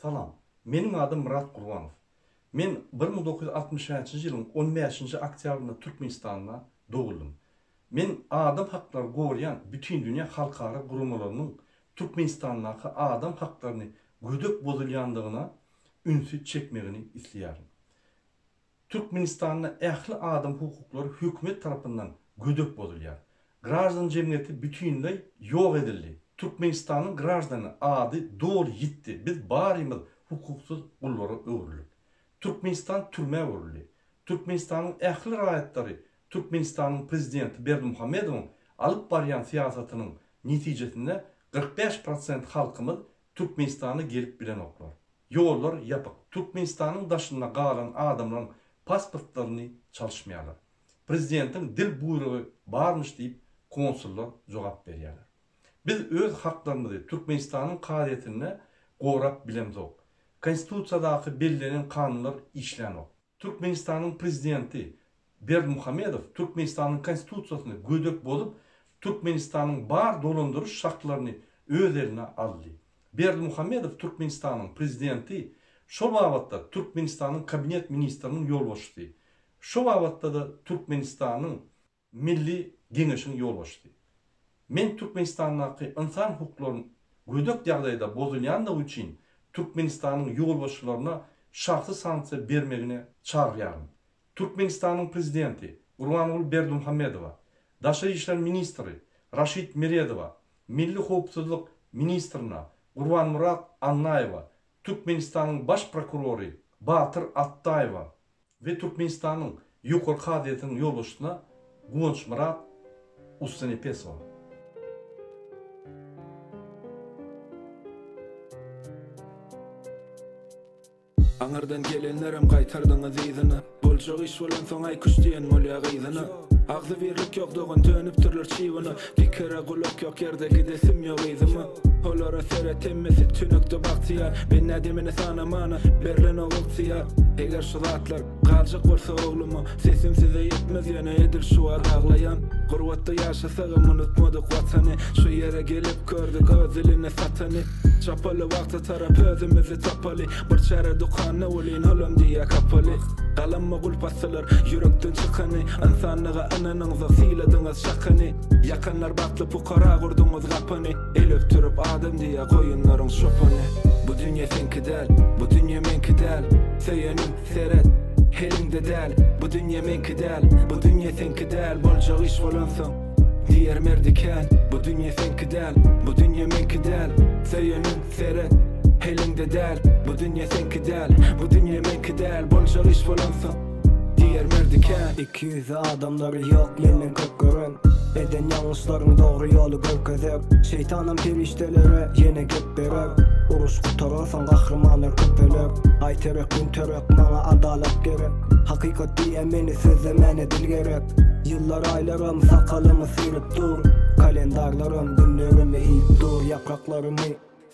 Salam, benim adım Murat Qurbanov. Men 1960 yılın 15 oktyabrında Türkmenistan'da doğuldum. Men adam hakları goruyan bütün dünya halkara kurumlarının Türkmenistan'daki adam haklarını güdük bozulýandygına ünsüz çekmegini isleýärim. Türkmenistan'da ähli adam hukuklary hükümet tarapyndan güdük bozulýar. Graždan cemiyeti bütünlüğü yok edildi. Türkmenistan'ın graždanı adı doğru gitti. Biz barimiz hukuksuz kulları öwrüldük. Türkmenistan türme öwrüldi. Türkmenistan'ın ähli raýatları Türkmenistan'ın prezidenti Berdimuhammedowyň alyp barýan siýasatynyň netijesinde 45% halkymız Türkmenistan'a gelip bilen oklar. Yollar yapık. Türkmenistan'ın daşında kalan adamların pasportlarını çalışmayalar. Prezidentin dil buyruğu barmış deyip konsullar cevap berýärler. Biz öz haklarımızı Türkmenistan'ın kadiyetine gorap bilemzok. Konstitutsiyadaki belirlenen kanunlar işlenok. Türkmenistan'ın prezidenti Berdimuhamedov Türkmenistan'ın konstitutsiyasını gödök bolup Türkmenistan'ın bar dolandırış şartlarını öz eline aldı. Berdimuhamedov Türkmenistan'ın prezidenti şol wagtda Türkmenistan'ın kabinet ministrinin yol başçısı. Şol wagtda da Türkmenistan'ın milli geňeşiniň yol başçısı. Men Türkmenistan'daki insan hukuklaryny gödök ýagdaýda bozulýandygy üçin Türkmenistan'ın yol başçylaryna şahsy sanksiýa bermegine çağırýarym. Türkmenistan'ın prezidenti Gurbanuly Berdimuhammedowa, Daşary işler ministri Raşid Meredowa, Milli howpsuzlyk ministrine Gurbanmurat Annaýewa, Türkmenistan'ın baş prokurory Batyr Attaýewa ve Türkmenistan'ın ýokary kadiyetiniň yol başçysyna Gonçmurat Ustanepesova. Aňardan gelenlerem gaýtardyňyz izyny. Boljak iş bolan soň aýkuş diýen molýa gyzyny. Agzy birlik ýokdugyny dönüp durlar çiwini. Pikere gulak ýok ýerde gidesim ýok izymy. Olara seret emmesi tünükde baktıya. Ben nedimini sanamana berlen oğultiya. Eger şu zatlar galjak bolsa oğlumu sesim size yetmez yana edir şu an ağlayan. Gurbatda yaşasagym unutmadyk watany. Şu yere gelip gördük öz eline satany. Çapaly wagta tarap özümizi tapaly. Bir çare dukany olyn olum diýe kapaly. Galamma gulpasalar yürekden çykany. Insanlyga ananyňyza syladyňyz şakany. Yakanlar batly pukara gurduňyz gapany. El öptürüp adam diye koyunların şopany. Bu dünya senki del, bu dünya menki del. Söylenim seret, helinde del. Bu dünya menki del, bu dünya senki del. Boljak iş bolansoň diğer merdiken. Bu dünya senki del, bu dünya menki del. Söylenim seret, helinde del. Bu dünya senki del, bu dünya menki del. Boljak iş bolansoň diğer merdiken. 200 adamları yok menden köpgörün. Eden yanlışların doğru yolu görkezer. Şeytanın periştelere yine gep berer. Uruş kutararsan kahramanlar köpeler. Ayterek günterek bana adalet gerek. Hakikat diye meni sözlemene dil gerek. Yıllar aylarım sakalımı sirip dur. Kalendarlarım günlerimi eğip dur. Yapraklarımı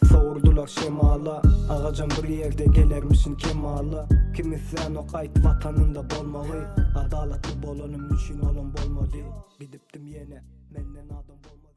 soğurdular şemala. Ağacan bir yerde gelermişin kemala. Kimi sen o kayıt vatanında bolmalı. Adaletli bolanım üçün olun bolmadı. Gidiptim yine menden adam bolmadı.